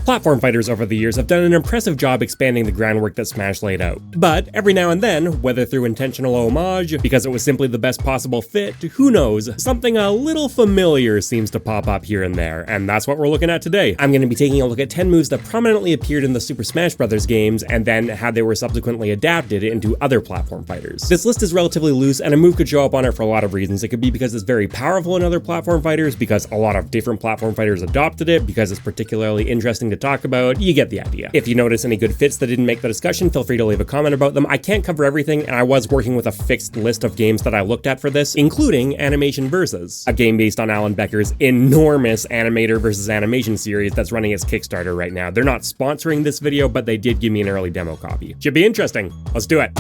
Platform fighters over the years have done an impressive job expanding the groundwork that Smash laid out. But every now and then, whether through intentional homage, because it was simply the best possible fit, who knows, something a little familiar seems to pop up here and there, and that's what we're looking at today. I'm going to be taking a look at 10 moves that prominently appeared in the Super Smash Bros. Games, and then how they were subsequently adapted into other platform fighters. This list is relatively loose, and a move could show up on it for a lot of reasons. It could be because it's very powerful in other platform fighters, because a lot of different platform fighters adopted it, because it's particularly interesting to talk about. You get the idea. If you notice any good fits that didn't make the discussion, feel free to leave a comment about them. I can't cover everything, and I was working with a fixed list of games that I looked at for this, including Animation Versus, a game based on Alan Becker's enormous animator versus animation series that's running its Kickstarter right now. They're not sponsoring this video, but they did give me an early demo copy. Should be interesting. Let's do it.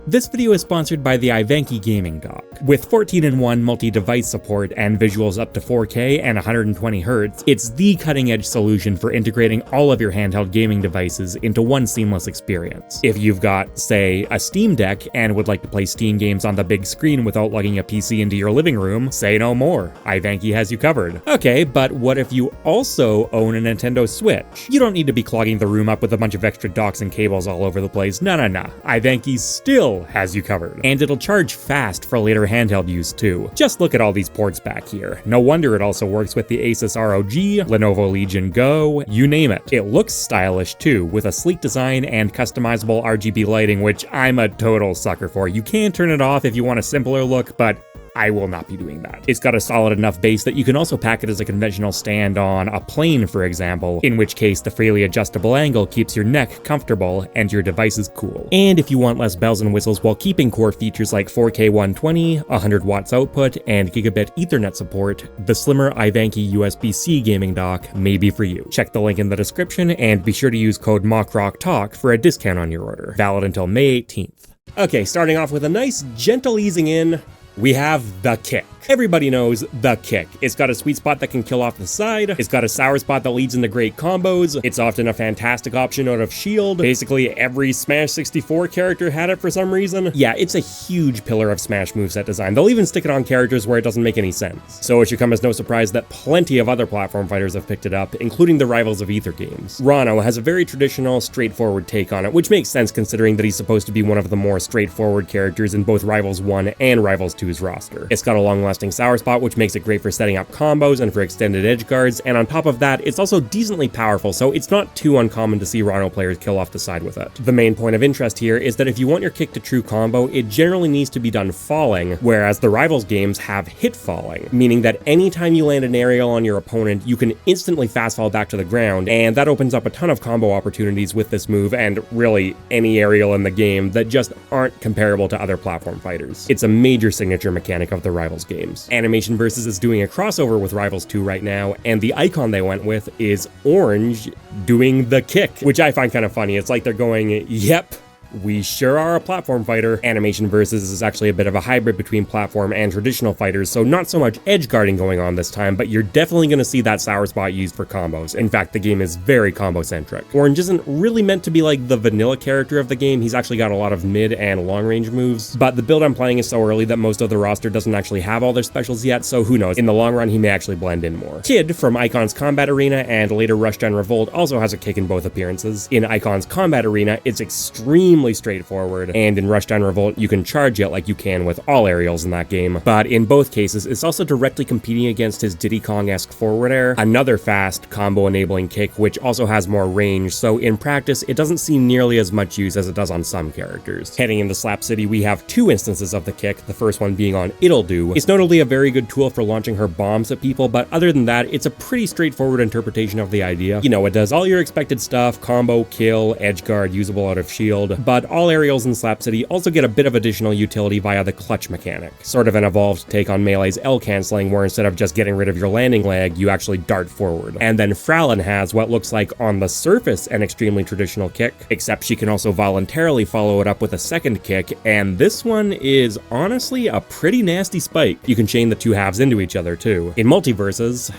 This video is sponsored by the Ivanki gaming dock. With 14-in-1 multi-device support and visuals up to 4K and 120Hz, it's the cutting-edge solution for integrating all of your handheld gaming devices into one seamless experience. If you've got, say, a Steam Deck and would like to play Steam games on the big screen without lugging a PC into your living room, say no more. Ivanki has you covered. Okay, but what if you also own a Nintendo Switch? You don't need to be clogging the room up with a bunch of extra docks and cables all over the place. No. Ivanki still has you covered. And it'll charge fast for later handheld use too. Just look at all these ports back here. No wonder it also works with the Asus ROG, Lenovo Legion Go, you name it. It looks stylish too, with a sleek design and customizable RGB lighting, which I'm a total sucker for. You can turn it off if you want a simpler look, but I will not be doing that. It's got a solid enough base that you can also pack it as a conventional stand on a plane, for example, in which case the freely adjustable angle keeps your neck comfortable and your device is cool. And if you want less bells and whistles while keeping core features like 4K 120, 100 watts output, and gigabit Ethernet support, the slimmer Ivanki USB-C gaming dock may be for you. Check the link in the description and be sure to use code MockRockTalk for a discount on your order, valid until May 18th. Okay, starting off with a nice gentle easing in, we have the kick. Everybody knows the kick. It's got a sweet spot that can kill off the side. It's got a sour spot that leads into great combos. It's often a fantastic option out of shield. Basically every Smash 64 character had it for some reason. Yeah, it's a huge pillar of Smash moveset design. They'll even stick it on characters where it doesn't make any sense. So it should come as no surprise that plenty of other platform fighters have picked it up, including the rivals of Ether games. Rano has a very traditional, straightforward take on it, which makes sense considering that he's supposed to be one of the more straightforward characters in both Rivals 1 and Rivals 2's roster. It's got a long-lasting sour spot, which makes it great for setting up combos and for extended edge guards, and on top of that, it's also decently powerful, so it's not too uncommon to see Rano players kill off the side with it. The main point of interest here is that if you want your kick to true combo, it generally needs to be done falling, whereas the Rivals games have hit falling, meaning that anytime you land an aerial on your opponent, you can instantly fast fall back to the ground, and that opens up a ton of combo opportunities with this move, and really any aerial in the game that just aren't comparable to other platform fighters. It's a major signature mechanic of the Rivals games. Animation Versus is doing a crossover with Rivals 2 right now, and the icon they went with is orange doing the kick, which I find kind of funny. It's like they're going, yep, we sure are a platform fighter. Animation Versus is actually a bit of a hybrid between platform and traditional fighters, so not so much edge guarding going on this time, but you're definitely going to see that sour spot used for combos. In fact, the game is very combo-centric. Orange isn't really meant to be like the vanilla character of the game. He's actually got a lot of mid and long-range moves, but the build I'm playing is so early that most of the roster doesn't actually have all their specials yet, so who knows. In the long run, he may actually blend in more. Kid from Icon's Combat Arena and later Rushdown Revolt also has a kick in both appearances. In Icon's Combat Arena, it's extremely straightforward, and in Rushdown Revolt, you can charge it like you can with all aerials in that game. But in both cases, it's also directly competing against his Diddy Kong-esque forward air, another fast combo-enabling kick, which also has more range, so in practice, it doesn't see nearly as much use as it does on some characters. Heading into Slap City, we have two instances of the kick, the first one being on It'll Do. It's notably a very good tool for launching her bombs at people, but other than that, it's a pretty straightforward interpretation of the idea. You know, it does all your expected stuff, combo, kill, edgeguard, usable out of shield, but all aerials in Slap City also get a bit of additional utility via the clutch mechanic, sort of an evolved take on Melee's L canceling, where instead of just getting rid of your landing leg, you actually dart forward. And then Fralin has what looks like on the surface an extremely traditional kick, except she can also voluntarily follow it up with a second kick, and this one is honestly a pretty nasty spike. You can chain the two halves into each other too. In Multiverses,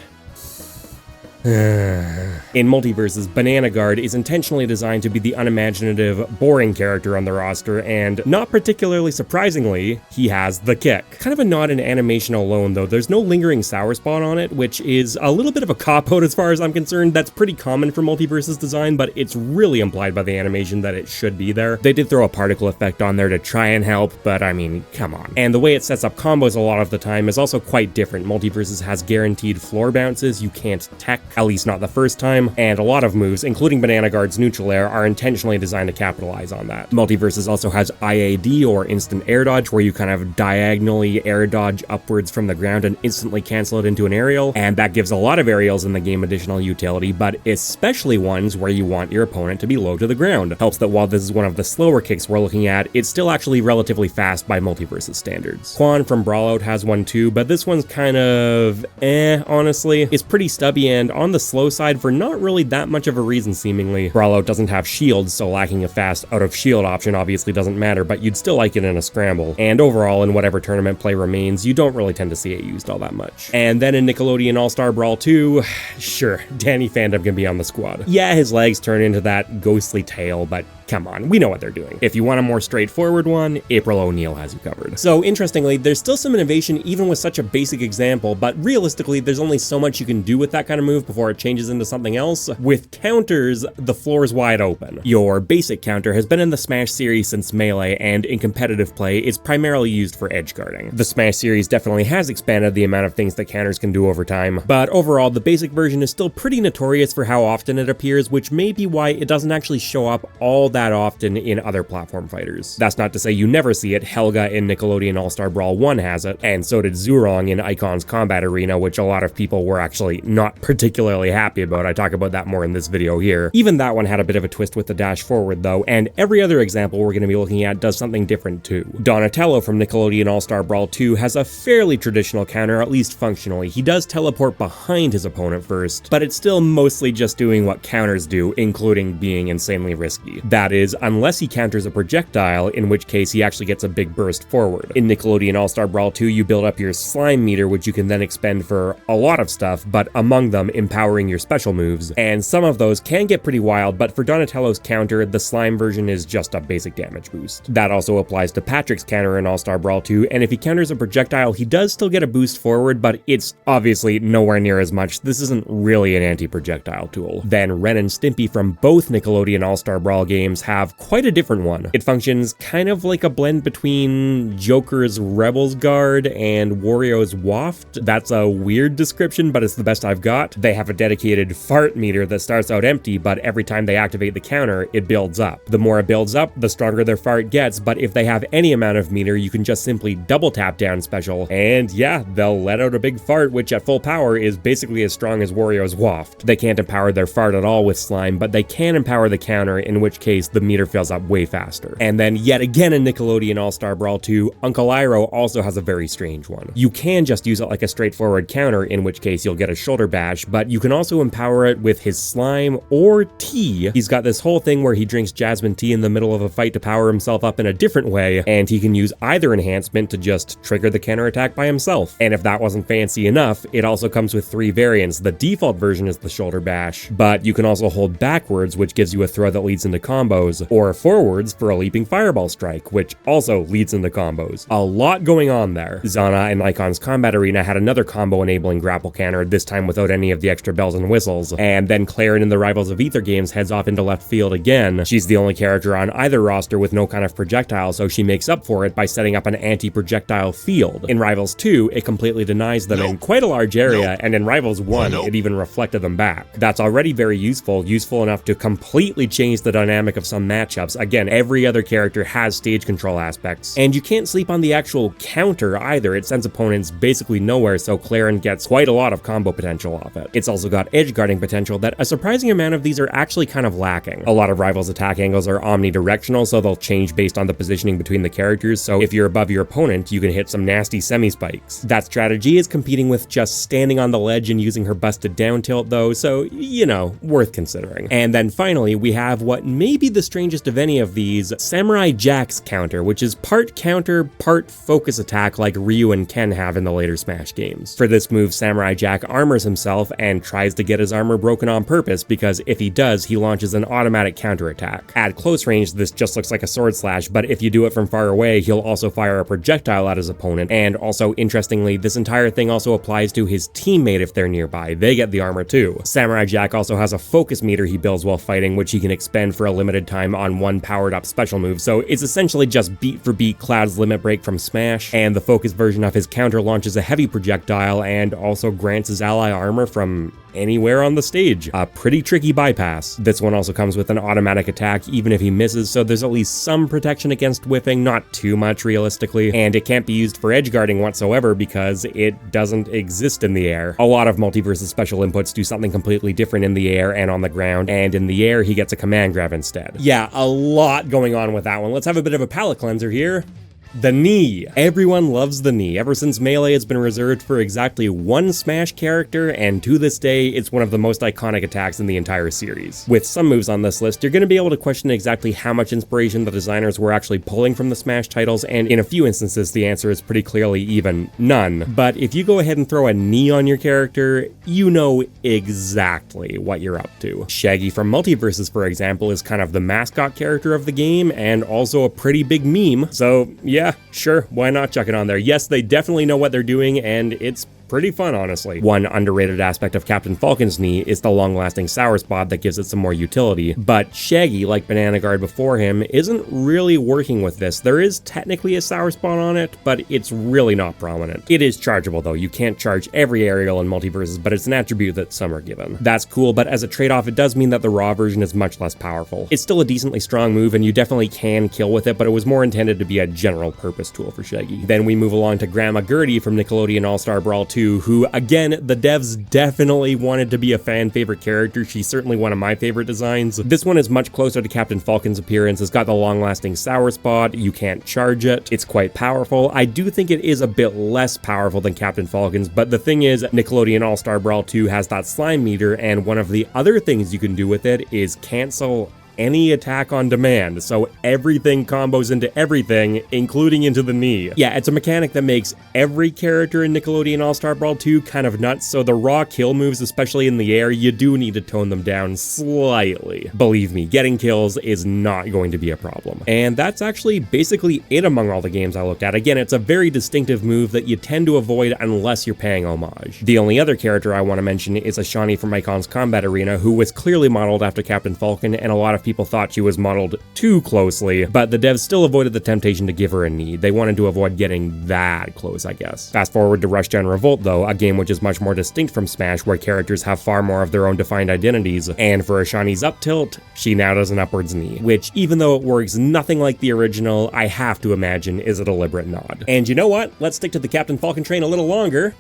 In Multiverses, Banana Guard is intentionally designed to be the unimaginative, boring character on the roster, and not particularly surprisingly, he has the kick. Kind of a nod in animation alone though, there's no lingering sour spot on it, which is a little bit of a cop-out as far as I'm concerned. That's pretty common for Multiverses design, but it's really implied by the animation that it should be there. They did throw a particle effect on there to try and help, but I mean, come on. And the way it sets up combos a lot of the time is also quite different. Multiverses has guaranteed floor bounces you can't tech, at least not the first time, and a lot of moves, including Banana Guard's neutral air, are intentionally designed to capitalize on that. Multiverses also has IAD, or instant air dodge, where you kind of diagonally air dodge upwards from the ground and instantly cancel it into an aerial, and that gives a lot of aerials in the game additional utility, but especially ones where you want your opponent to be low to the ground. Helps that while this is one of the slower kicks we're looking at, it's still actually relatively fast by Multiverses standards. Quan from Brawlout has one too, but this one's kind of honestly. It's pretty stubby and on the slow side for not really that much of a reason seemingly. Brawlout doesn't have shields, so lacking a fast out of shield option obviously doesn't matter, but you'd still like it in a scramble. And overall, in whatever tournament play remains, you don't really tend to see it used all that much. And then in Nickelodeon All-Star Brawl 2, sure, Danny Fandom can be on the squad. Yeah, his legs turn into that ghostly tail, but come on, we know what they're doing. If you want a more straightforward one, April O'Neil has you covered. So interestingly, there's still some innovation even with such a basic example, but realistically, there's only so much you can do with that kind of move before it changes into something else. With counters, the floor is wide open. Your basic counter has been in the Smash series since Melee, and in competitive play, it's primarily used for edge guarding. The Smash series definitely has expanded the amount of things that counters can do over time, but overall, the basic version is still pretty notorious for how often it appears, which may be why it doesn't actually show up all that often in other platform fighters. That's not to say you never see it. Helga in Nickelodeon All-Star Brawl 1 has it, and so did Zurong in Icon's Combat Arena, which a lot of people were actually not particularly happy about. I talk about that more in this video here. Even that one had a bit of a twist with the dash forward though, and every other example we're going to be looking at does something different too. Donatello from Nickelodeon All-Star Brawl 2 has a fairly traditional counter, at least functionally. He does teleport behind his opponent first, but it's still mostly just doing what counters do, including being insanely risky. That is, unless he counters a projectile, in which case he actually gets a big burst forward. In Nickelodeon All-Star Brawl 2, you build up your slime meter, which you can then expend for a lot of stuff, but among them, empowering your special moves. And some of those can get pretty wild, but for Donatello's counter, the slime version is just a basic damage boost. That also applies to Patrick's counter in All-Star Brawl 2, and if he counters a projectile, he does still get a boost forward, but it's obviously nowhere near as much. This isn't really an anti-projectile tool. Then Ren and Stimpy from both Nickelodeon All-Star Brawl games have quite a different one. It functions kind of like a blend between Joker's Rebels Guard and Wario's Waft. That's a weird description, but it's the best I've got. They have a dedicated fart meter that starts out empty, but every time they activate the counter, it builds up. The more it builds up, the stronger their fart gets, but if they have any amount of meter, you can just simply double tap down special, and yeah, they'll let out a big fart, which at full power is basically as strong as Wario's Waft. They can't empower their fart at all with slime, but they can empower the counter, in which case the meter fills up way faster. And then yet again in Nickelodeon All-Star Brawl 2, Uncle Iroh also has a very strange one. You can just use it like a straightforward counter, in which case you'll get a shoulder bash, but you can also empower it with his slime or tea. He's got this whole thing where he drinks jasmine tea in the middle of a fight to power himself up in a different way, and he can use either enhancement to just trigger the counter attack by himself. And if that wasn't fancy enough, it also comes with 3 variants. The default version is the shoulder bash, but you can also hold backwards, which gives you a throw that leads into combos, or forwards for a leaping fireball strike, which also leads into combos. A lot going on there. Zana in Icon's Combat Arena had another combo-enabling grapple counter, this time without any of the extra bells and whistles, and then Claren in the Rivals of Aether games heads off into left field again. She's the only character on either roster with no kind of projectile, so she makes up for it by setting up an anti-projectile field. In Rivals 2, it completely denies them in quite a large area, and in Rivals 1, it even reflected them back. That's already very useful enough to completely change the dynamic of some matchups. Again, every other character has stage control aspects. And you can't sleep on the actual counter either. It sends opponents basically nowhere, so Claren gets quite a lot of combo potential off it. It's also got edge guarding potential that a surprising amount of these are actually kind of lacking. A lot of Rivals attack angles are omnidirectional, so they'll change based on the positioning between the characters, so if you're above your opponent, you can hit some nasty semi-spikes. That strategy is competing with just standing on the ledge and using her busted down tilt though, so, you know, worth considering. And then finally, we have what may be the strangest of any of these, Samurai Jack's counter, which is part counter, part focus attack like Ryu and Ken have in the later Smash games. For this move, Samurai Jack armors himself and tries to get his armor broken on purpose, because if he does, he launches an automatic counterattack. At close range, this just looks like a sword slash, but if you do it from far away, he'll also fire a projectile at his opponent, and also, interestingly, this entire thing also applies to his teammate if they're nearby. They get the armor too. Samurai Jack also has a focus meter he builds while fighting, which he can expend for a limited time on one powered up special move, so it's essentially just beat for beat Cloud's Limit Break from Smash, and the focus version of his counter launches a heavy projectile and also grants his ally armor from anywhere on the stage. A pretty tricky bypass. This one also comes with an automatic attack even if he misses, so there's at least some protection against whiffing, not too much realistically, and it can't be used for edge guarding whatsoever because it doesn't exist in the air. A lot of Multiverse's special inputs do something completely different in the air and on the ground, and in the air he gets a command grab instead. Yeah, a lot going on with that one. Let's have a bit of a palate cleanser here. The knee. Everyone loves the knee. Ever since Melee has been reserved for exactly one Smash character, and to this day, it's one of the most iconic attacks in the entire series. With some moves on this list, you're going to be able to question exactly how much inspiration the designers were actually pulling from the Smash titles, and in a few instances, the answer is pretty clearly even none. But if you go ahead and throw a knee on your character, you know exactly what you're up to. Shaggy from Multiverses, for example, is kind of the mascot character of the game, and also a pretty big meme, so yeah, sure, why not chuck it on there? Yes, they definitely know what they're doing, and it's pretty fun, honestly. One underrated aspect of Captain Falcon's knee is the long-lasting sour spot that gives it some more utility, but Shaggy, like Banana Guard before him, isn't really working with this. There is technically a sour spot on it, but it's really not prominent. It is chargeable though. You can't charge every aerial in Multiverses, but it's an attribute that some are given. That's cool, but as a trade-off, it does mean that the raw version is much less powerful. It's still a decently strong move, and you definitely can kill with it, but it was more intended to be a general purpose tool for Shaggy. Then we move along to Grandma Gertie from Nickelodeon All-Star Brawl 2, who, again, the devs definitely wanted to be a fan favorite character. She's certainly one of my favorite designs. This one is much closer to Captain Falcon's appearance. It's got the long-lasting sour spot. You can't charge it. It's quite powerful. I do think it is a bit less powerful than Captain Falcon's, but the thing is, Nickelodeon All-Star Brawl 2 has that slime meter, and one of the other things you can do with it is cancel any attack on demand, so everything combos into everything, including into the knee. Yeah, it's a mechanic that makes every character in Nickelodeon All-Star Brawl 2 kind of nuts, so the raw kill moves, especially in the air, you do need to tone them down slightly. Believe me, getting kills is not going to be a problem. And that's actually basically it among all the games I looked at. Again, it's a very distinctive move that you tend to avoid unless you're paying homage. The only other character I want to mention is Ashani from Icon's Combat Arena, who was clearly modeled after Captain Falcon, and a lot of people thought she was modeled too closely, but the devs still avoided the temptation to give her a knee. They wanted to avoid getting that close, I guess. Fast forward to Rushdown Revolt though, a game which is much more distinct from Smash, where characters have far more of their own defined identities, and for Ashani's up tilt, she now does an upwards knee, which, even though it works nothing like the original, I have to imagine is a deliberate nod. And you know what? Let's stick to the Captain Falcon train a little longer.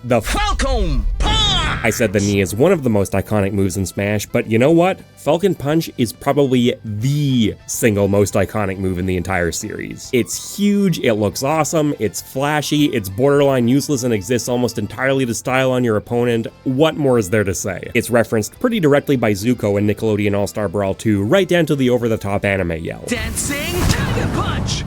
The Falcon Punch! I said the knee is one of the most iconic moves in Smash, but you know what? Falcon Punch is probably the single most iconic move in the entire series. It's huge, it looks awesome, it's flashy, it's borderline useless and exists almost entirely to style on your opponent. What more is there to say? It's referenced pretty directly by Zuko in Nickelodeon All-Star Brawl 2, right down to the over-the-top anime yell. Dancing Tiger Punch!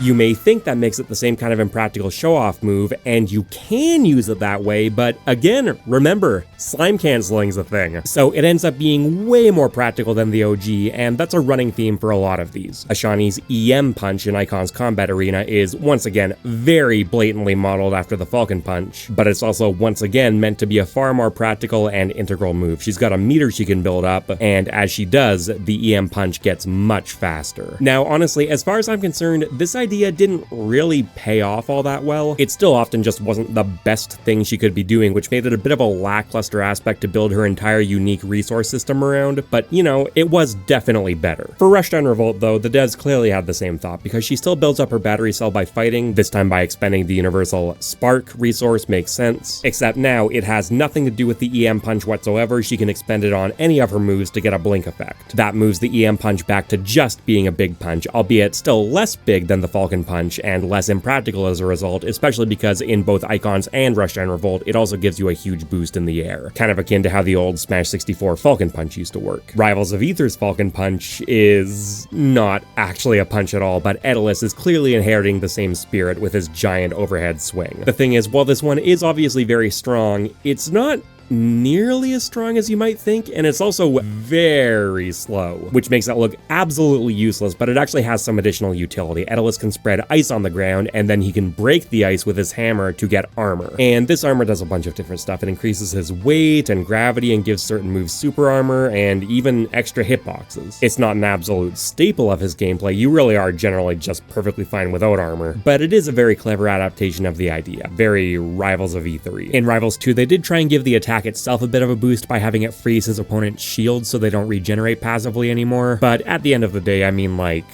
You may think that makes it the same kind of impractical show-off move, and you can use it that way, but again, remember, slime canceling's a thing. So it ends up being way more practical than the OG, and that's a running theme for a lot of these. Ashani's EM punch in Icon's Combat Arena is, once again, very blatantly modeled after the Falcon Punch, but it's also, once again, meant to be a far more practical and integral move. She's got a meter she can build up, and as she does, the EM punch gets much faster. Now, honestly, as far as I'm concerned, this idea didn't really pay off all that well. It still often just wasn't the best thing she could be doing, which made it a bit of a lackluster aspect to build her entire unique resource system around, but you know, it was definitely better. For Rushdown Revolt though, the devs clearly had the same thought, because she still builds up her battery cell by fighting, this time by expending the universal spark resource, makes sense, except now it has nothing to do with the EM punch whatsoever. She can expend it on any of her moves to get a blink effect. That moves the EM punch back to just being a big punch, albeit still less big than the Falcon Punch and less impractical as a result, especially because in both Icons and Rushdown Revolt, it also gives you a huge boost in the air, kind of akin to how the old Smash 64 Falcon Punch used to work. Rivals of Aether's Falcon Punch is not actually a punch at all, but Ceaseless is clearly inheriting the same spirit with his giant overhead swing. The thing is, while this one is obviously very strong, it's not nearly as strong as you might think, and it's also very slow, which makes it look absolutely useless, but it actually has some additional utility. Ceaseless can spread ice on the ground, and then he can break the ice with his hammer to get armor. And this armor does a bunch of different stuff. It increases his weight and gravity and gives certain moves super armor and even extra hitboxes. It's not an absolute staple of his gameplay. You really are generally just perfectly fine without armor, but it is a very clever adaptation of the idea. Very Rivals of Aether-y. In Rivals 2, they did try and give the attack itself a bit of a boost by having it freeze his opponent's shields so they don't regenerate passively anymore, but at the end of the day, I mean, like,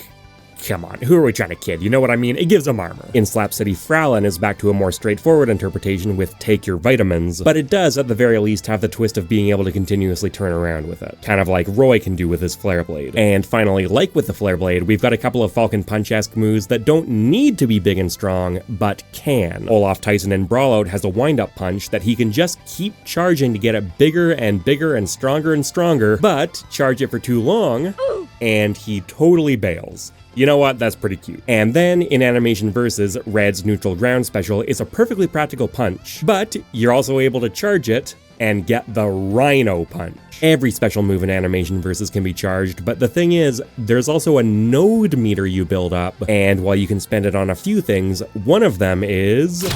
come on, who are we trying to kid? You know what I mean? It gives him armor. In Slap City, Fralin is back to a more straightforward interpretation with take your vitamins, but it does at the very least have the twist of being able to continuously turn around with it, kind of like Roy can do with his Flare Blade. And finally, like with the Flare Blade, we've got a couple of Falcon Punch-esque moves that don't need to be big and strong, but can. Olaf Tyson in Brawlout has a wind-up punch that he can just keep charging to get it bigger and bigger and stronger, but charge it for too long, and he totally bails. You know what? That's pretty cute. And then in Animation Versus, Red's Neutral Ground special is a perfectly practical punch, but you're also able to charge it and get the Rhino Punch. Every special move in Animation Versus can be charged, but the thing is, there's also a node meter you build up, and while you can spend it on a few things, one of them is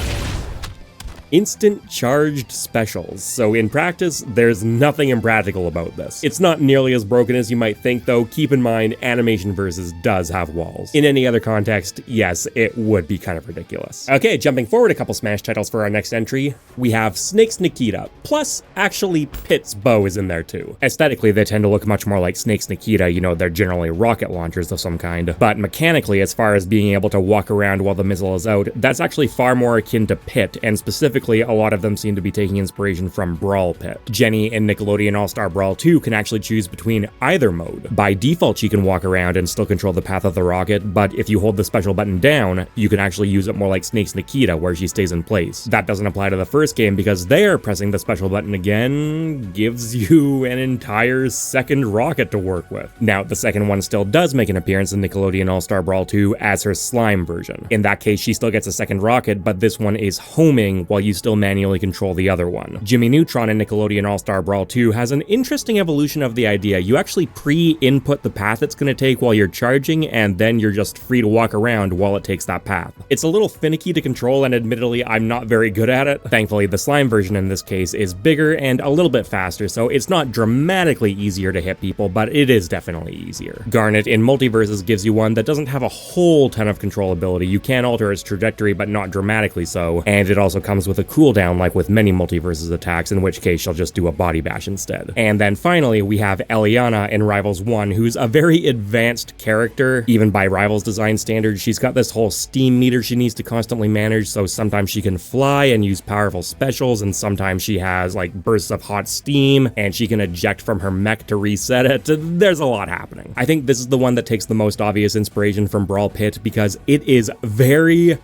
instant charged specials. So in practice, there's nothing impractical about this. It's not nearly as broken as you might think, though. Keep in mind, Animation Versus does have walls. In any other context, yes, it would be kind of ridiculous. Okay, jumping forward a couple Smash titles for our next entry, we have Snake's Nikita, plus actually Pit's bow is in there too. Aesthetically, they tend to look much more like Snake's Nikita, you know, they're generally rocket launchers of some kind, but mechanically, as far as being able to walk around while the missile is out, that's actually far more akin to Pit, and specifically a lot of them seem to be taking inspiration from Brawl Pit. Jenny in Nickelodeon All-Star Brawl 2 can actually choose between either mode. By default, she can walk around and still control the path of the rocket, but if you hold the special button down, you can actually use it more like Snake's Nikita, where she stays in place. That doesn't apply to the first game because there, pressing the special button again gives you an entire second rocket to work with. Now, the second one still does make an appearance in Nickelodeon All-Star Brawl 2 as her slime version. In that case, she still gets a second rocket, but this one is homing while you still manually control the other one. Jimmy Neutron in Nickelodeon All-Star Brawl 2 has an interesting evolution of the idea. You actually pre-input the path it's going to take while you're charging, and then you're just free to walk around while it takes that path. It's a little finicky to control, and admittedly, I'm not very good at it. Thankfully, the slime version in this case is bigger and a little bit faster, so it's not dramatically easier to hit people, but it is definitely easier. Garnet in Multiverses gives you one that doesn't have a whole ton of controllability. You can alter its trajectory, but not dramatically so, and it also comes with a cooldown like with many Multiverses attacks, in which case she'll just do a body bash instead. And then finally, we have Eliana in Rivals 1, who's a very advanced character, even by Rivals design standards. She's got this whole steam meter she needs to constantly manage, so sometimes she can fly and use powerful specials, and sometimes she has like bursts of hot steam, and she can eject from her mech to reset it. There's a lot happening. I think this is the one that takes the most obvious inspiration from Brawl Pit because it is very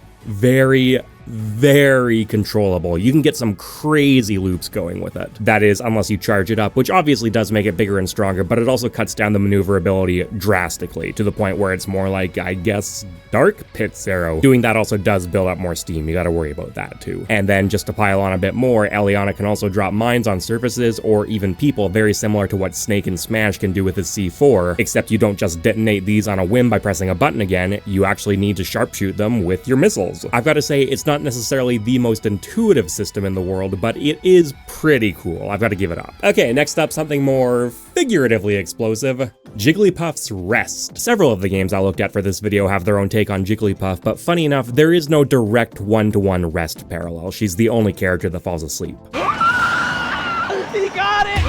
controllable. You can get some crazy loops going with it. That is, unless you charge it up, which obviously does make it bigger and stronger, but it also cuts down the maneuverability drastically to the point where it's more like, I guess, Dark Pit's arrow. Doing that also does build up more steam. You gotta worry about that too. And then just to pile on a bit more, Eliana can also drop mines on surfaces or even people, very similar to what Snake in Smash can do with his C4, except you don't just detonate these on a whim by pressing a button again, you actually need to sharpshoot them with your missiles. I've got to say, it's not necessarily the most intuitive system in the world, but it is pretty cool. I've got to give it up. Okay, next up, something more figuratively explosive. Jigglypuff's Rest. Several of the games I looked at for this video have their own take on Jigglypuff, but funny enough, there is no direct one-to-one rest parallel. She's the only character that falls asleep. He got it!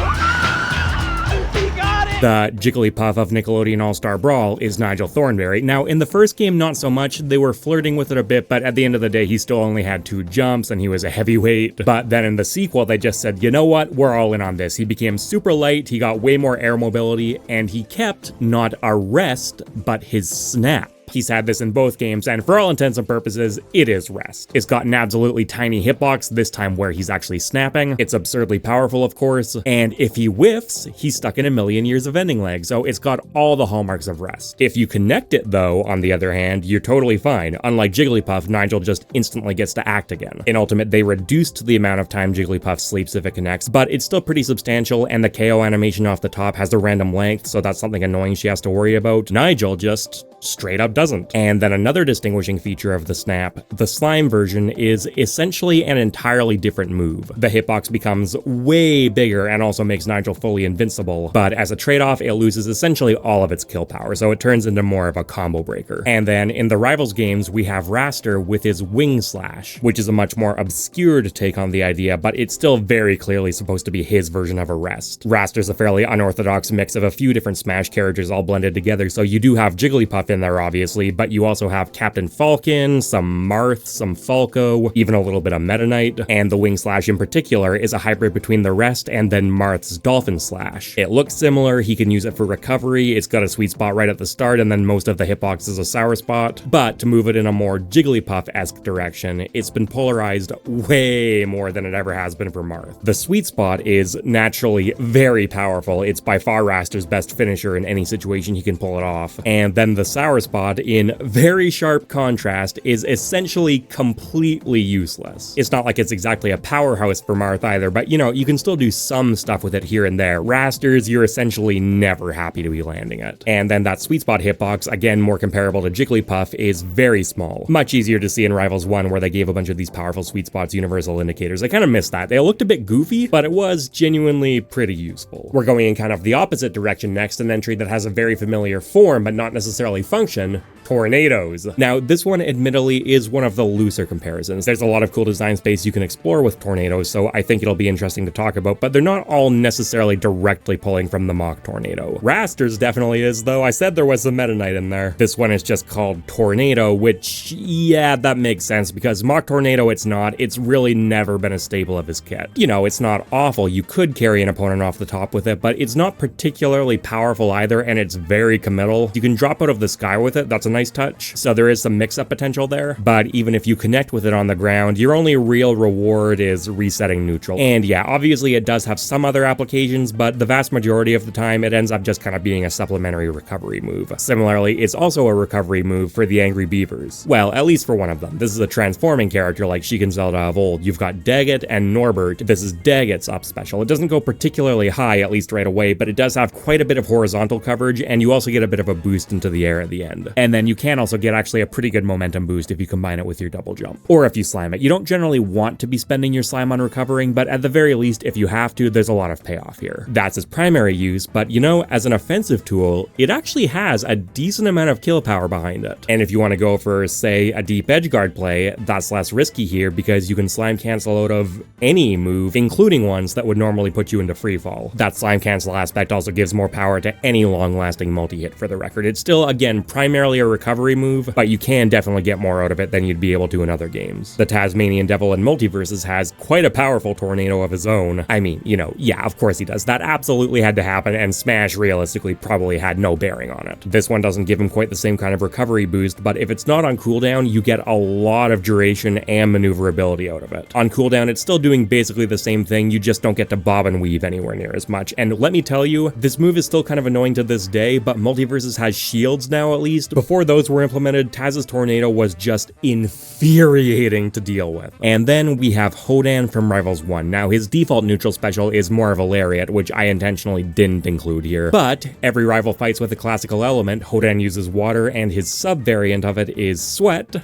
The Jigglypuff of Nickelodeon All-Star Brawl is Nigel Thornberry. Now, in the first game, not so much. They were flirting with it a bit, but at the end of the day, he still only had 2 jumps, and he was a heavyweight. But then in the sequel, they just said, you know what? We're all in on this. He became super light, he got way more air mobility, and he kept not a rest, but his snap. He's had this in both games, and for all intents and purposes, it is rest. It's got an absolutely tiny hitbox, this time where he's actually snapping. It's absurdly powerful, of course, and if he whiffs, he's stuck in a million years of ending lag, so it's got all the hallmarks of rest. If you connect it, though, on the other hand, you're totally fine. Unlike Jigglypuff, Nigel just instantly gets to act again. In Ultimate, they reduced the amount of time Jigglypuff sleeps if it connects, but it's still pretty substantial, and the KO animation off the top has a random length, so that's something annoying she has to worry about. Nigel just straight up doesn't. And then another distinguishing feature of the snap, the slime version is essentially an entirely different move. The hitbox becomes way bigger and also makes Nigel fully invincible, but as a trade-off, it loses essentially all of its kill power, so it turns into more of a combo breaker. And then in the Rivals games, we have Raster with his Wing Slash, which is a much more obscured take on the idea, but it's still very clearly supposed to be his version of a rest. Raster's a fairly unorthodox mix of a few different Smash characters all blended together, so you do have Jigglypuff in there obviously, but you also have Captain Falcon, some Marth, some Falco, even a little bit of Meta Knight, and the Wing Slash in particular is a hybrid between the rest and then Marth's Dolphin Slash. It looks similar, he can use it for recovery, it's got a sweet spot right at the start, and then most of the hitbox is a sour spot, but to move it in a more Jigglypuff-esque direction, it's been polarized way more than it ever has been for Marth. The sweet spot is naturally very powerful, it's by far Raster's best finisher in any situation he can pull it off, and then the sour spot, in very sharp contrast, is essentially completely useless. It's not like it's exactly a powerhouse for Marth either, but you know, you can still do some stuff with it here and there. Raster's, you're essentially never happy to be landing it. And then that sweet spot hitbox, again more comparable to Jigglypuff, is very small. Much easier to see in Rivals 1 where they gave a bunch of these powerful sweet spots universal indicators. I kind of missed that. They looked a bit goofy, but it was genuinely pretty useful. We're going in kind of the opposite direction next, an entry that has a very familiar form but not necessarily function, tornadoes. Now, this one admittedly is one of the looser comparisons. There's a lot of cool design space you can explore with tornadoes, so I think it'll be interesting to talk about, but they're not all necessarily directly pulling from the Mock Tornado. Raster's definitely is, though. I said there was some Meta Knight in there. This one is just called Tornado, which, yeah, that makes sense, because Mock Tornado it's not. It's really never been a staple of his kit. You know, it's not awful. You could carry an opponent off the top with it, but it's not particularly powerful either, and it's very committal. You can drop out of the sky with it. That's a nice touch. So there is some mix-up potential there, but even if you connect with it on the ground, your only real reward is resetting neutral. And yeah, obviously it does have some other applications, but the vast majority of the time it ends up just kind of being a supplementary recovery move. Similarly, it's also a recovery move for the Angry Beavers. Well, at least for one of them. This is a transforming character like Sheik and Zelda of old. You've got Daggett and Norbert. This is Daggett's up special. It doesn't go particularly high, at least right away, but it does have quite a bit of horizontal coverage, and you also get a bit of a boost into the air at the end. And then you can also get actually a pretty good momentum boost if you combine it with your double jump. Or if you slime it. You don't generally want to be spending your slime on recovering, but at the very least, if you have to, there's a lot of payoff here. That's its primary use, but you know, as an offensive tool, it actually has a decent amount of kill power behind it. And if you want to go for, say, a deep edge guard play, that's less risky here because you can slime cancel out of any move, including ones that would normally put you into free fall. That slime cancel aspect also gives more power to any long-lasting multi-hit for the record. It's still, again, primarily a recovery move, but you can definitely get more out of it than you'd be able to in other games. The Tasmanian Devil in Multiverses has quite a powerful tornado of his own. I mean, you know, yeah, of course he does. That absolutely had to happen, and Smash realistically probably had no bearing on it. This one doesn't give him quite the same kind of recovery boost, but if it's not on cooldown, you get a lot of duration and maneuverability out of it. On cooldown, it's still doing basically the same thing, you just don't get to bob and weave anywhere near as much. And let me tell you, this move is still kind of annoying to this day, but Multiverses has shields now at least. Before those were implemented, Taz's tornado was just infuriating to deal with. And then we have Hodan from Rivals 1. Now his default neutral special is more of a lariat, which I intentionally didn't include here. But every rival fights with a classical element. Hodan uses water, and his sub-variant of it is sweat.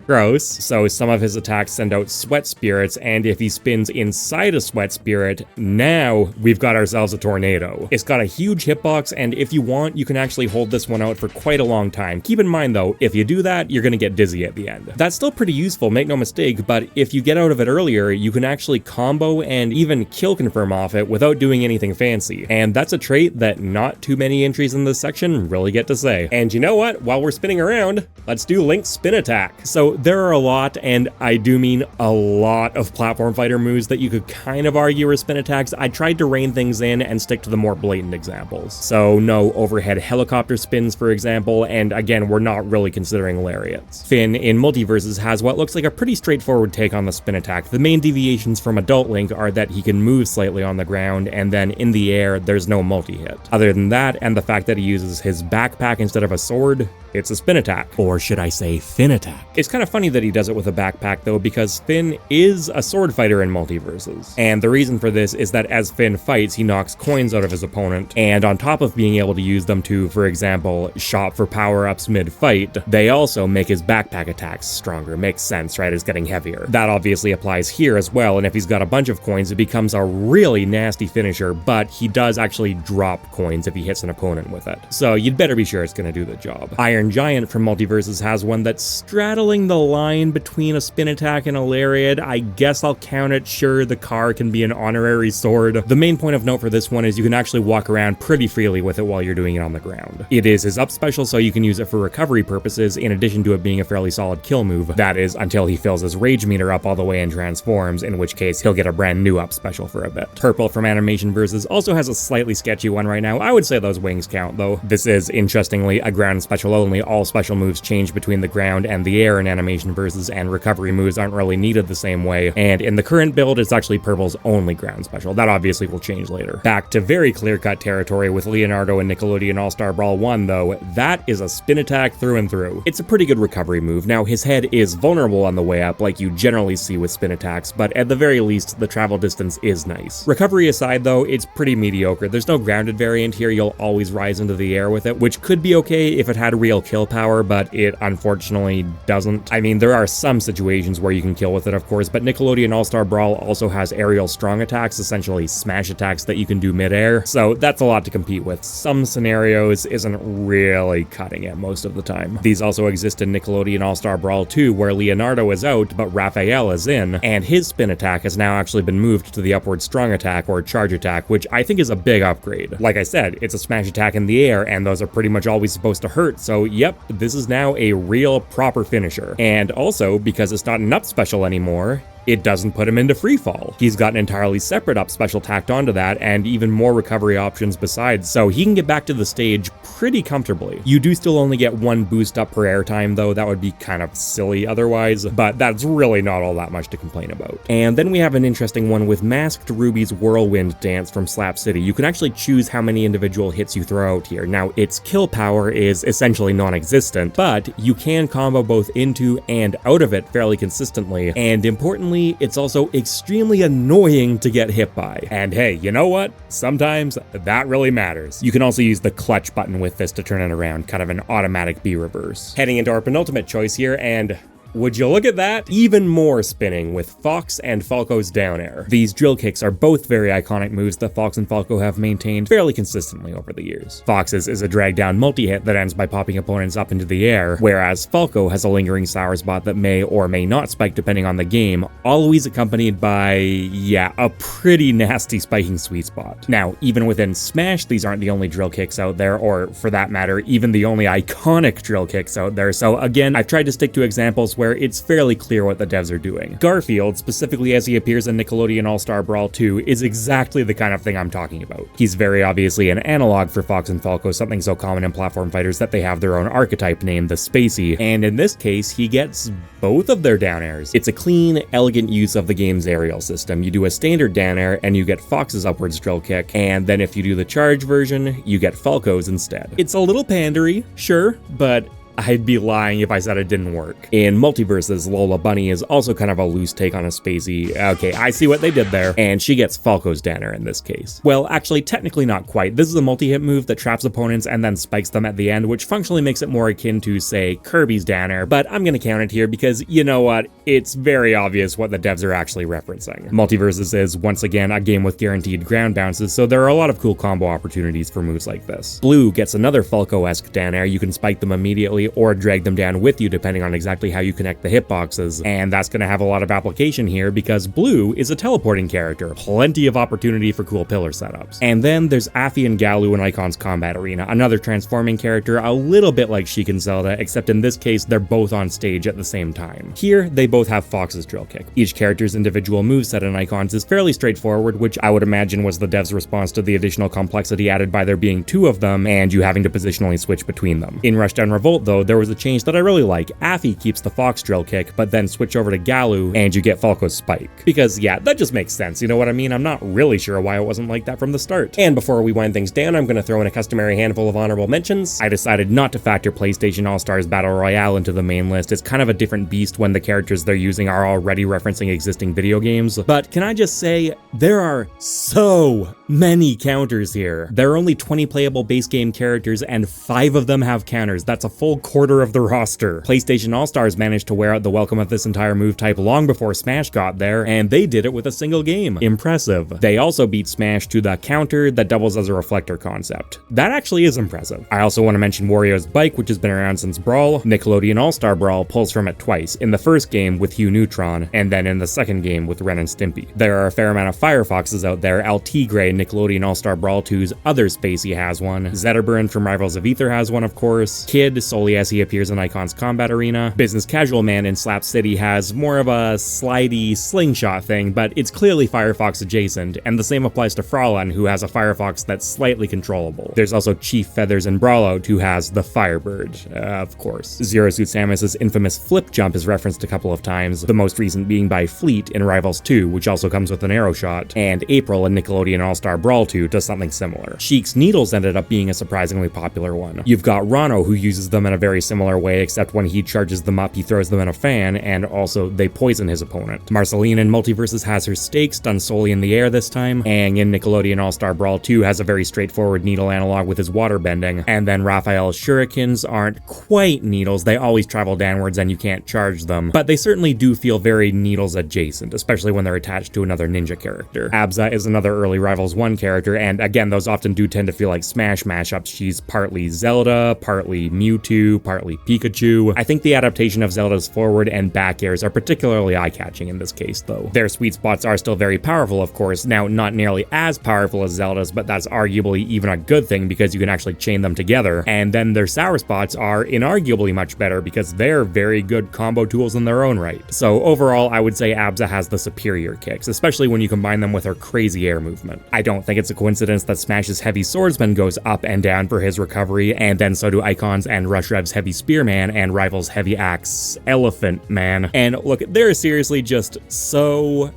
Gross. So some of his attacks send out sweat spirits, and if he spins inside a sweat spirit, now we've got ourselves a tornado. It's got a huge hitbox, and if you want, you can actually hold this one out for quite a long time. Keep in mind though, if you do that, you're gonna get dizzy at the end. That's still pretty useful, make no mistake, but if you get out of it earlier, you can actually combo and even kill confirm off it without doing anything fancy. And that's a trait that not too many entries in this section really get to say. And you know what? While we're spinning around, let's do Link's spin attack. So So there are a lot, and I do mean a lot of platform fighter moves that you could kind of argue are spin attacks. I tried to rein things in and stick to the more blatant examples. So no overhead helicopter spins, for example, and again, we're not really considering lariats. Finn in Multiverses has what looks like a pretty straightforward take on the spin attack. The main deviations from Adult Link are that he can move slightly on the ground, and then in the air, there's no multi-hit. Other than that, and the fact that he uses his backpack instead of a sword, it's a spin attack. Or should I say Finn attack? It's kind of funny that he does it with a backpack though, because Finn is a sword fighter in Multiverses. And the reason for this is that as Finn fights, he knocks coins out of his opponent, and on top of being able to use them to, for example, shop for power-ups mid-fight, they also make his backpack attacks stronger. Makes sense, right? It's getting heavier. That obviously applies here as well, and if he's got a bunch of coins, it becomes a really nasty finisher, but he does actually drop coins if he hits an opponent with it. So you'd better be sure it's gonna do the job. Iron Giant from Multiverses has one that's straddling the line between a spin attack and a lariat. I guess I'll count it. Sure, the car can be an honorary sword. The main point of note for this one is you can actually walk around pretty freely with it while you're doing it on the ground. It is his up special, so you can use it for recovery purposes, in addition to it being a fairly solid kill move. That is, until he fills his rage meter up all the way and transforms, in which case he'll get a brand new up special for a bit. Purple from Animation Versus also has a slightly sketchy one right now. I would say those wings count though. This is, interestingly, a ground special only. All special moves change between the ground and the air in Animation Versus, and recovery moves aren't really needed the same way, and in the current build, it's actually Purple's only ground special. That obviously will change later. Back to very clear-cut territory with Leonardo and Nickelodeon All-Star Brawl 1, though. That is a spin attack through and through. It's a pretty good recovery move. Now, his head is vulnerable on the way up, like you generally see with spin attacks, but at the very least, the travel distance is nice. Recovery aside, though, it's pretty mediocre. There's no grounded variant here. You'll always rise into the air with it, which could be okay if it had real kill power, but it unfortunately doesn't. I mean, there are some situations where you can kill with it, of course, but Nickelodeon All-Star Brawl also has aerial strong attacks, essentially smash attacks that you can do mid-air, so that's a lot to compete with. Some scenarios isn't really cutting it most of the time. These also exist in Nickelodeon All-Star Brawl 2, where Leonardo is out, but Raphael is in, and his spin attack has now actually been moved to the upward strong attack or charge attack, which I think is a big upgrade. Like I said, it's a smash attack in the air, and those are pretty much always supposed to hurt, so yep, this is now a real proper finisher. And also, because it's not an up special anymore, it doesn't put him into free fall. He's got an entirely separate up special tacked onto that, and even more recovery options besides, so he can get back to the stage pretty comfortably. You do still only get one boost up per airtime though. That would be kind of silly otherwise, but that's really not all that much to complain about. And then we have an interesting one with Masked Ruby's Whirlwind Dance from Slap City. You can actually choose how many individual hits you throw out here. Now, its kill power is essentially non-existent, but you can combo both into and out of it fairly consistently, and importantly, it's also extremely annoying to get hit by. And hey, you know what? Sometimes that really matters. You can also use the clutch button with this to turn it around, kind of an automatic B reverse. Heading into our penultimate choice here, and would you look at that? Even more spinning with Fox and Falco's down air. These drill kicks are both very iconic moves that Fox and Falco have maintained fairly consistently over the years. Fox's is a drag down multi-hit that ends by popping opponents up into the air, whereas Falco has a lingering sour spot that may or may not spike depending on the game, always accompanied by, yeah, a pretty nasty spiking sweet spot. Now, even within Smash, these aren't the only drill kicks out there, or for that matter, even the only iconic drill kicks out there, so again, I've tried to stick to examples where it's fairly clear what the devs are doing. Garfield, specifically as he appears in Nickelodeon All-Star Brawl 2, is exactly the kind of thing I'm talking about. He's very obviously an analog for Fox and Falco, something so common in platform fighters that they have their own archetype named the Spacey, and in this case, he gets both of their down airs. It's a clean, elegant use of the game's aerial system. You do a standard down air, and you get Fox's upwards drill kick, and then if you do the charge version, you get Falco's instead. It's a little pandery, sure, but I'd be lying if I said it didn't work. In Multiverses, Lola Bunny is also kind of a loose take on a Spacey. Okay, I see what they did there, and she gets Falco's down air in this case. Well, actually, technically not quite. This is a multi-hit move that traps opponents and then spikes them at the end, which functionally makes it more akin to, say, Kirby's down air, but I'm gonna count it here because, you know what, it's very obvious what the devs are actually referencing. Multiverses is, once again, a game with guaranteed ground bounces, so there are a lot of cool combo opportunities for moves like this. Blue gets another Falco-esque down air. You can spike them immediately, or drag them down with you depending on exactly how you connect the hitboxes, and that's going to have a lot of application here because Blue is a teleporting character, plenty of opportunity for cool pillar setups. And then there's Aphie and Galu in Icon's Combat Arena, another transforming character a little bit like Sheik and Zelda, except in this case they're both on stage at the same time. Here, they both have Fox's drill kick. Each character's individual moveset in Icons is fairly straightforward, which I would imagine was the devs' response to the additional complexity added by there being two of them and you having to positionally switch between them. In Rushdown Revolt though, there was a change that I really like. Aphie keeps the Fox drill kick, but then switch over to Galu and you get Falco's spike. Because yeah, that just makes sense, you know what I mean? I'm not really sure why it wasn't like that from the start. And before we wind things down, I'm going to throw in a customary handful of honorable mentions. I decided not to factor PlayStation All-Stars Battle Royale into the main list. It's kind of a different beast when the characters they're using are already referencing existing video games. But can I just say, there are so many counters here. There are only 20 playable base game characters and 5 of them have counters. That's a full quarter of the roster. PlayStation All-Stars managed to wear out the welcome of this entire move type long before Smash got there, and they did it with a single game. Impressive. They also beat Smash to the counter that doubles as a reflector concept. That actually is impressive. I also want to mention Wario's bike, which has been around since Brawl. Nickelodeon All-Star Brawl pulls from it twice, in the first game with Hugh Neutron, and then in the second game with Ren and Stimpy. There are a fair amount of Firefoxes out there. El Tigre in Nickelodeon All-Star Brawl 2's Other Spacey has one. Zetterburn from Rivals of Ether has one, of course. Kid, solely as he appears in Icon's Combat Arena. Business Casual Man in Slap City has more of a slidey slingshot thing, but it's clearly Firefox adjacent, and the same applies to Fraulein, who has a Firefox that's slightly controllable. There's also Chief Feathers in Brawlout, who has the Firebird, of course. Zero Suit Samus's infamous flip jump is referenced a couple of times, the most recent being by Fleet in Rivals 2, which also comes with an arrow shot, and April in Nickelodeon All-Star Brawl 2 does something similar. Sheik's Needles ended up being a surprisingly popular one. You've got Rano, who uses them in a very similar way, except when he charges them up, he throws them in a fan, and also they poison his opponent. Marceline in Multiverses has her stakes, done solely in the air this time. Aang in Nickelodeon All-Star Brawl 2 has a very straightforward needle analog with his water bending, and then Raphael's shurikens aren't quite needles, they always travel downwards and you can't charge them, but they certainly do feel very needles adjacent, especially when they're attached to another ninja character. Abza is another early Rivals 1 character, and again, those often do tend to feel like Smash mashups. She's partly Zelda, partly Mewtwo, partly Pikachu. I think the adaptation of Zelda's forward and back airs are particularly eye-catching in this case, though. Their sweet spots are still very powerful, of course. Now, not nearly as powerful as Zelda's, but that's arguably even a good thing because you can actually chain them together. And then their sour spots are inarguably much better because they're very good combo tools in their own right. So overall, I would say Abza has the superior kicks, especially when you combine them with her crazy air movement. I don't think it's a coincidence that Smash's Heavy Swordsman goes up and down for his recovery, and then so do Icons and Rushrev's Heavy Spearman and Rival's Heavy Axe Elephant Man. And look, there are seriously just so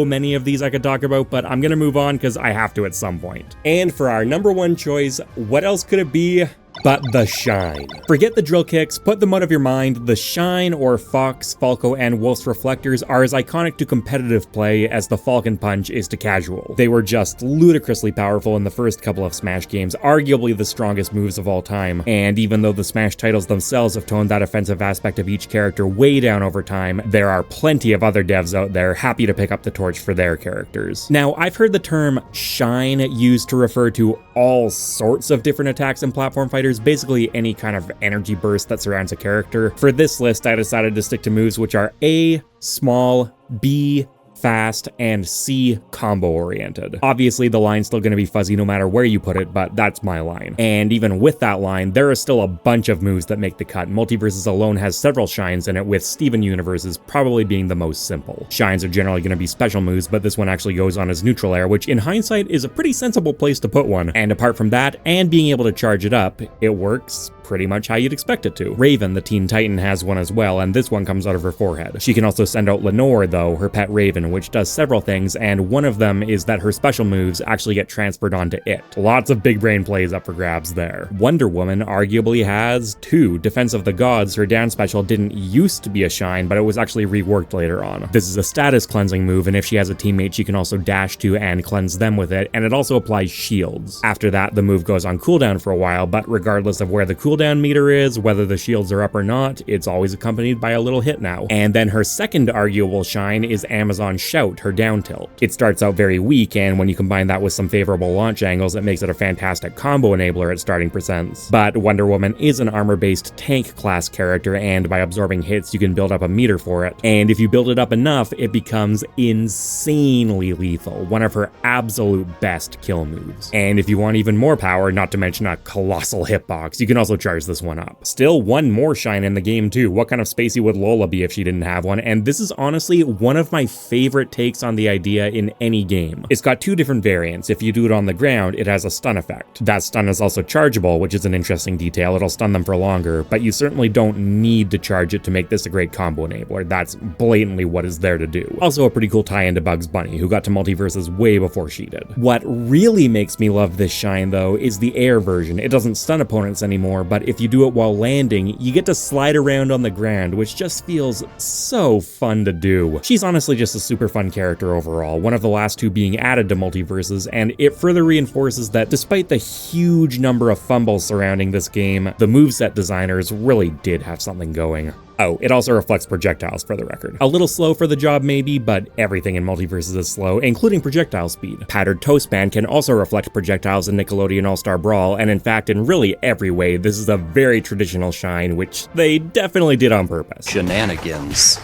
many of these I could talk about, but I'm gonna move on because I have to at some point. And for our number one choice, what else could it be but the Shine? Forget the drill kicks, put them out of your mind. The Shine, or Fox, Falco, and Wolf's reflectors are as iconic to competitive play as the Falcon Punch is to casual. They were just ludicrously powerful in the first couple of Smash games, arguably the strongest moves of all time, and even though the Smash titles themselves have toned that offensive aspect of each character way down over time, there are plenty of other devs out there happy to pick up the torch for their characters. Now, I've heard the term Shine used to refer to all sorts of different attacks in platform fighters, basically any kind of energy burst that surrounds a character. For this list, I decided to stick to moves which are A, small, B, fast, and C, combo oriented. Obviously, the line's still going to be fuzzy no matter where you put it, but that's my line. And even with that line, there are still a bunch of moves that make the cut. Multiverses alone has several shines in it, with Steven Universes probably being the most simple. Shines are generally going to be special moves, but this one actually goes on as neutral air, which in hindsight is a pretty sensible place to put one. And apart from that, and being able to charge it up, it works pretty much how you'd expect it to. Raven, the Teen Titan, has one as well, and this one comes out of her forehead. She can also send out Lenore, though, her pet Raven, which does several things, and one of them is that her special moves actually get transferred onto it. Lots of big brain plays up for grabs there. Wonder Woman arguably has two. Defense of the Gods, her down special didn't used to be a shine, but it was actually reworked later on. This is a status cleansing move, and if she has a teammate, she can also dash to and cleanse them with it, and it also applies shields. After that, the move goes on cooldown for a while, but regardless of where the cooldown cooldown meter is, whether the shields are up or not, it's always accompanied by a little hit now. And then her second arguable shine is Amazon's Shout, her down tilt. It starts out very weak, and when you combine that with some favorable launch angles, it makes it a fantastic combo enabler at starting percents. But Wonder Woman is an armor-based tank class character, and by absorbing hits, you can build up a meter for it. And if you build it up enough, it becomes insanely lethal, one of her absolute best kill moves. And if you want even more power, not to mention a colossal hitbox, you can also charge this one up. Still one more shine in the game too. What kind of spacey would Lola be if she didn't have one? And this is honestly one of my favorite takes on the idea in any game. It's got two different variants. If you do it on the ground, it has a stun effect. That stun is also chargeable, which is an interesting detail. It'll stun them for longer, but you certainly don't need to charge it to make this a great combo enabler. That's blatantly what is there to do. Also a pretty cool tie-in to Bugs Bunny, who got to multiverses way before she did. What really makes me love this shine though is the air version. It doesn't stun opponents anymore, but if you do it while landing, you get to slide around on the ground, which just feels so fun to do. She's honestly just a super fun character overall, one of the last two being added to multiverses, and it further reinforces that despite the huge number of fumbles surrounding this game, the moveset designers really did have something going. Oh, it also reflects projectiles for the record. A little slow for the job maybe, but everything in multiverses is slow, including projectile speed. Powdered Toast Man can also reflect projectiles in Nickelodeon All-Star Brawl, and in fact, in really every way, this is a very traditional shine, which they definitely did on purpose. Shenanigans.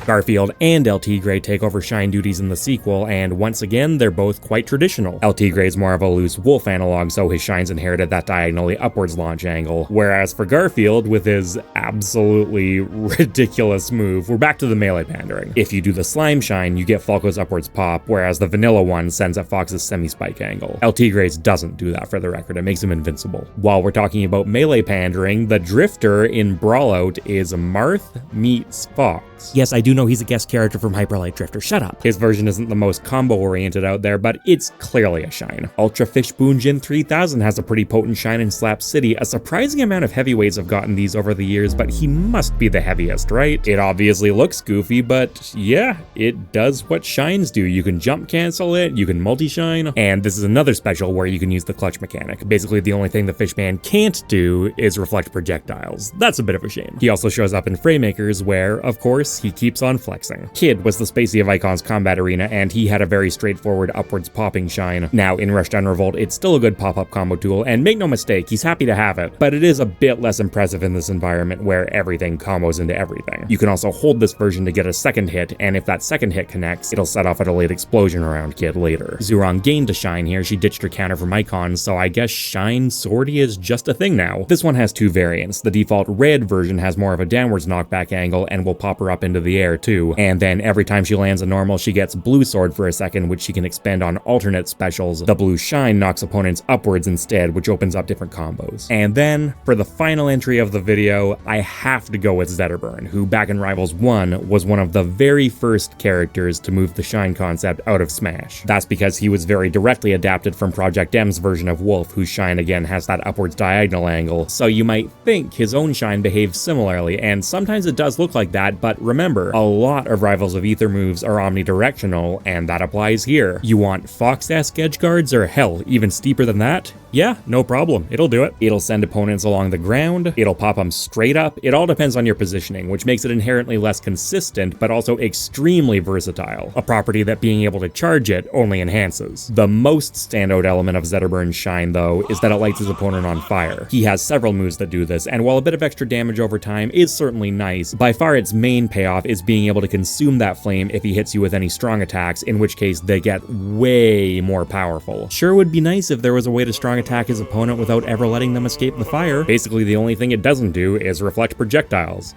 Garfield and LT Grey take over shine duties in the sequel, and once again, they're both quite traditional. LT Grey's more of a loose wolf analog, so his shines inherited that diagonally upwards launch angle, whereas for Garfield, with his absolutely ridiculous move, we're back to the melee pandering. If you do the slime shine, you get Falco's upwards pop, whereas the vanilla one sends at Fox's semi-spike angle. LT Grey's doesn't do that for the record, it makes him invincible. While we're talking about melee pandering, the Drifter in Brawlout is Marth meets Fox. Yes, I do know he's a guest character from Hyper Light Drifter, shut up. His version isn't the most combo-oriented out there, but it's clearly a shine. Ultra Fishboon Jin 3000 has a pretty potent shine in Slap City. A surprising amount of heavyweights have gotten these over the years, but he must be the heaviest, right? It obviously looks goofy, but yeah, it does what shines do. You can jump cancel it, you can multi-shine, and this is another special where you can use the clutch mechanic. Basically, the only thing the Fishman can't do is reflect projectiles. That's a bit of a shame. He also shows up in Framemakers where, of course, he keeps on flexing. Kid was the spacey of Icon's combat arena, and he had a very straightforward upwards popping shine. Now, in Rushdown Revolt, it's still a good pop-up combo tool, and make no mistake, he's happy to have it, but it is a bit less impressive in this environment where everything combos into everything. You can also hold this version to get a second hit, and if that second hit connects, it'll set off a delayed explosion around Kid later. Zurong gained a shine here. She ditched her counter from Icon, so I guess shine sortie is just a thing now. This one has two variants. The default red version has more of a downwards knockback angle and will pop her up into the air too, and then every time she lands a normal, she gets blue sword for a second, which she can expend on alternate specials. The blue shine knocks opponents upwards instead, which opens up different combos. And then, for the final entry of the video, I have to go with Zetterburn, who back in Rivals 1 was one of the very first characters to move the shine concept out of Smash. That's because he was very directly adapted from Project M's version of Wolf, whose shine again has that upwards diagonal angle, so you might think his own shine behaves similarly, and sometimes it does look like that, but remember, a lot of Rivals of Ether moves are omnidirectional, and that applies here. You want Fox-esque edge guards, or hell, even steeper than that? Yeah, no problem, it'll do it. It'll send opponents along the ground, it'll pop them straight up, it all depends on your positioning, which makes it inherently less consistent, but also extremely versatile, a property that being able to charge it only enhances. The most standout element of Zetterburn's shine, though, is that it lights his opponent on fire. He has several moves that do this, and while a bit of extra damage over time is certainly nice, by far its main payoff is being able to consume that flame if he hits you with any strong attacks, in which case they get way more powerful. Sure would be nice if there was a way to strong attack his opponent without ever letting them escape the fire. Basically, the only thing it doesn't do is reflect projectiles.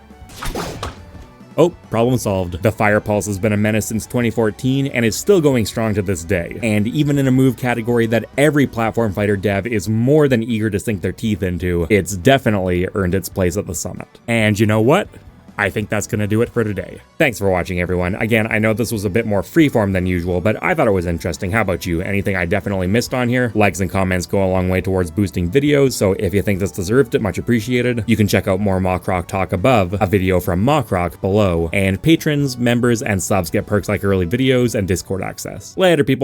Oh, problem solved. The Fire Pulse has been a menace since 2014 and is still going strong to this day. And even in a move category that every platform fighter dev is more than eager to sink their teeth into, it's definitely earned its place at the summit. And you know what? I think that's gonna do it for today. Thanks for watching, everyone. Again, I know this was a bit more freeform than usual, but I thought it was interesting. How about you? Anything I definitely missed on here? Likes and comments go a long way towards boosting videos, so if you think this deserved it, much appreciated. You can check out more MockRock talk above, a video from MockRock below, and patrons, members, and subs get perks like early videos and Discord access. Later, people.